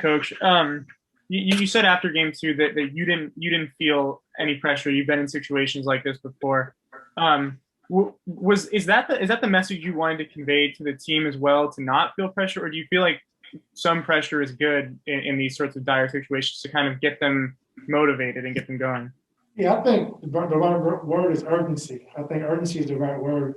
Coach. You said after game two that you didn't feel any pressure. You've been in situations like this before. Is that the message you wanted to convey to the team as well, to not feel pressure, or do you feel like some pressure is good in these sorts of dire situations to kind of get them motivated and get them going? Yeah, I think the right word is urgency. I think urgency is the right word.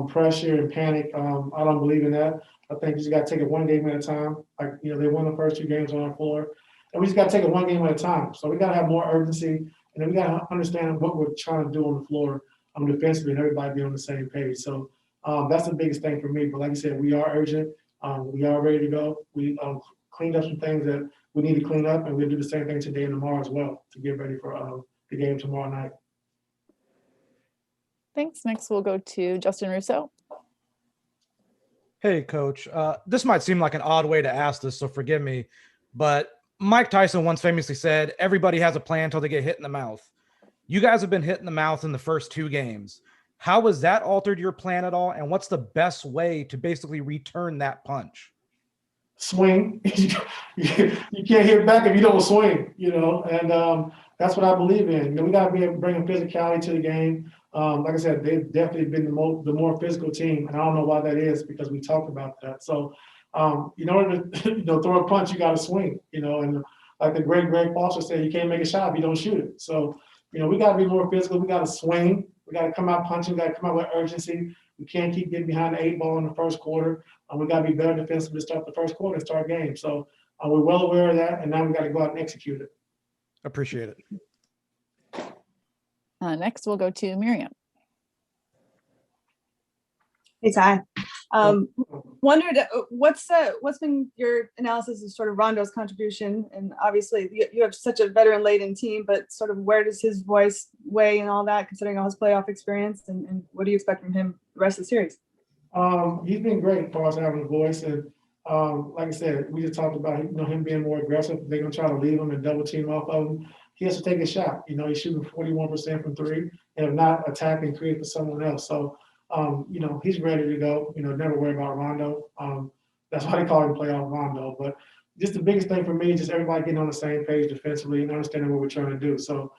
Pressure and panic, I don't believe in that. I think you just got to take it one game at a time. Like, they won the first two games on our floor, and we just got to take it one game at a time. So we got to have more urgency, and then we got to understand what we're trying to do on the floor defensively, and everybody be on the same page. So that's the biggest thing for me. But like you said, we are urgent. We are ready to go. We cleaned up some things that we need to clean up, and we'll do the same thing today and tomorrow as well to get ready for the game tomorrow night. Thanks. Next, we'll go to Justin Russo. Hey, Coach. This might seem like an odd way to ask this, so forgive me, but Mike Tyson once famously said, everybody has a plan until they get hit in the mouth. You guys have been hit in the mouth in the first two games. How has that altered your plan at all, and what's the best way to basically return that punch? Swing. You can't hit back if you don't swing, and that's what I believe in. We got to be able to bring physicality to the game. Like I said, they've definitely been the more physical team, and I don't know why that is, because we talked about that. So in order to throw a punch, you got to swing, and like the great Greg Foster said, you can't make a shot if you don't shoot it. So, we got to be more physical. We got to swing. We got to come out punching. We got to come out with urgency. We can't keep getting behind the 8 ball in the first quarter. We got to be better defensively to start the first quarter and start games. So we're well aware of that, and now we got to go out and execute it. Appreciate it. Next, we'll go to Miriam. Hey, Ty. Wondered what's been your analysis of sort of Rondo's contribution, and obviously you have such a veteran-laden team, but sort of where does his voice weigh and all that, considering all his playoff experience, and what do you expect from him the rest of the series? He's been great for us having a voice, and like I said, we just talked about him being more aggressive. They're gonna try to leave him and double team off of him. He has to take a shot. He's shooting 41% from three, and if not, attack and create for someone else. So. He's ready to go. Never worry about Rondo. That's why they call him playoff Rondo. But just the biggest thing for me is just everybody getting on the same page defensively and understanding what we're trying to do. So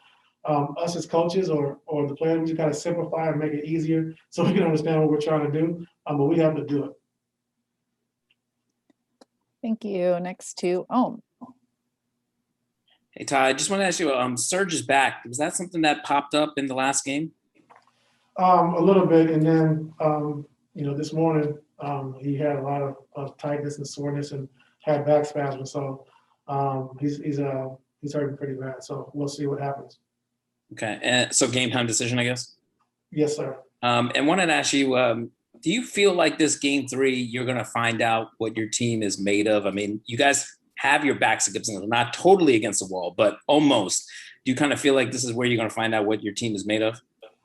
us as coaches or the players, we just got to simplify and make it easier so we can understand what we're trying to do. But we have to do it. Thank you. Next to Ohm. Hey, Ty, I just want to ask you, Serge is back. Was that something that popped up in the last game? A little bit, and then this morning he had a lot of tightness and soreness and had back spasms. So he's hurting pretty bad. So we'll see what happens. Okay, and so game time decision, I guess. Yes, sir. And wanted to ask you, do you feel like this game 3 you're going to find out what your team is made of? I mean, you guys have your backs against the wall, not totally against the wall, but almost. Do you kind of feel like this is where you're going to find out what your team is made of?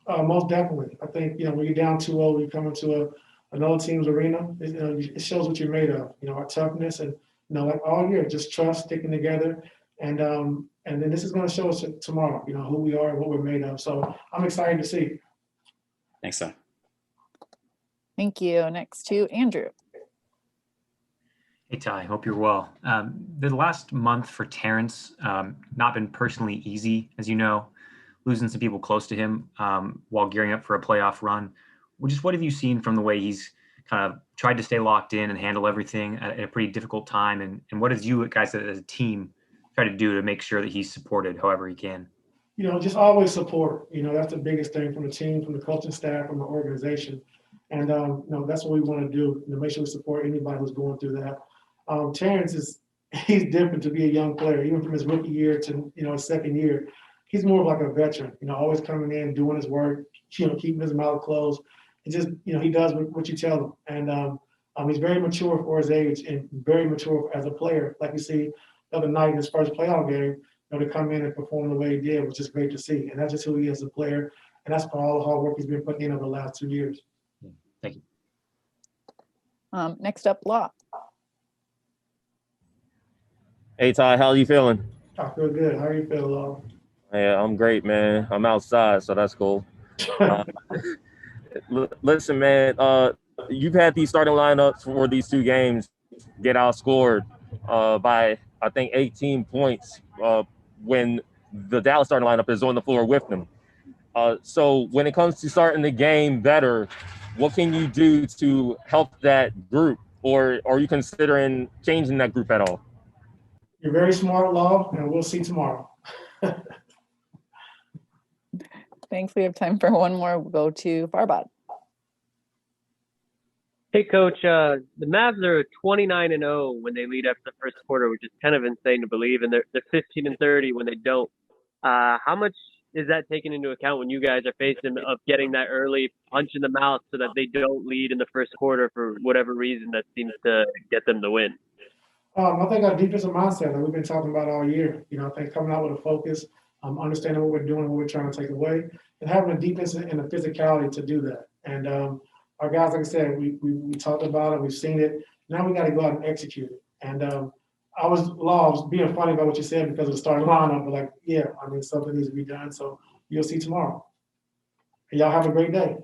Most definitely. I think, when you're down 2-0, you come into another team's arena, it shows what you're made of, our toughness and, like all year, just trust, sticking together. And then this is going to show us tomorrow, who we are and what we're made of. So I'm excited to see. Thanks, sir. Thank you. Next to Andrew. Hey, Ty, hope you're well. The last month for Terrence, not been personally easy, as you know. Losing some people close to him while gearing up for a playoff run. What have you seen from the way he's kind of tried to stay locked in and handle everything at a pretty difficult time? And what does you guys as a team try to do to make sure that he's supported however he can? Just always support. That's the biggest thing from the team, from the coaching staff, from the organization. And, that's what we want to do, make sure we support anybody who's going through that. Terrence he's different to be a young player, even from his rookie year to, his second year. He's more of like a veteran, always coming in, doing his work, keeping his mouth closed. It just, he does what you tell him. And he's very mature for his age and very mature as a player. Like you see the other night in his first playoff game, to come in and perform the way he did, which is great to see. And that's just who he is as a player. And that's for all the hard work he's been putting in over the last 2 years. Thank you. Next up, Law. Hey, Ty, how are you feeling? I feel good. How are you feeling, Law? Yeah, I'm great, man. I'm outside, so that's cool. Listen, man, you've had these starting lineups for these 2 games get outscored by I think, 18 points when the Dallas starting lineup is on the floor with them. So when it comes to starting the game better, what can you do to help that group, or are you considering changing that group at all? You're very smart, Law, and we'll see tomorrow. Thanks. We have time for one more. We'll go to Farbod. Hey, Coach. The Mavs are 29-0 when they lead after the first quarter, which is kind of insane to believe, and they're 15-30 when they don't. How much is that taken into account when you guys are facing of getting that early punch in the mouth so that they don't lead in the first quarter for whatever reason that seems to get them the win? I think our defensive mindset that we've been talking about all year, I think coming out with a focus, understanding what we're doing, what we're trying to take away, and having the defense and the physicality to do that. And our guys, like I said, we talked about it, we've seen it. Now we got to go out and execute it. And I was being funny about what you said because of the starting lineup, but something needs to be done. So you'll see tomorrow. And y'all have a great day.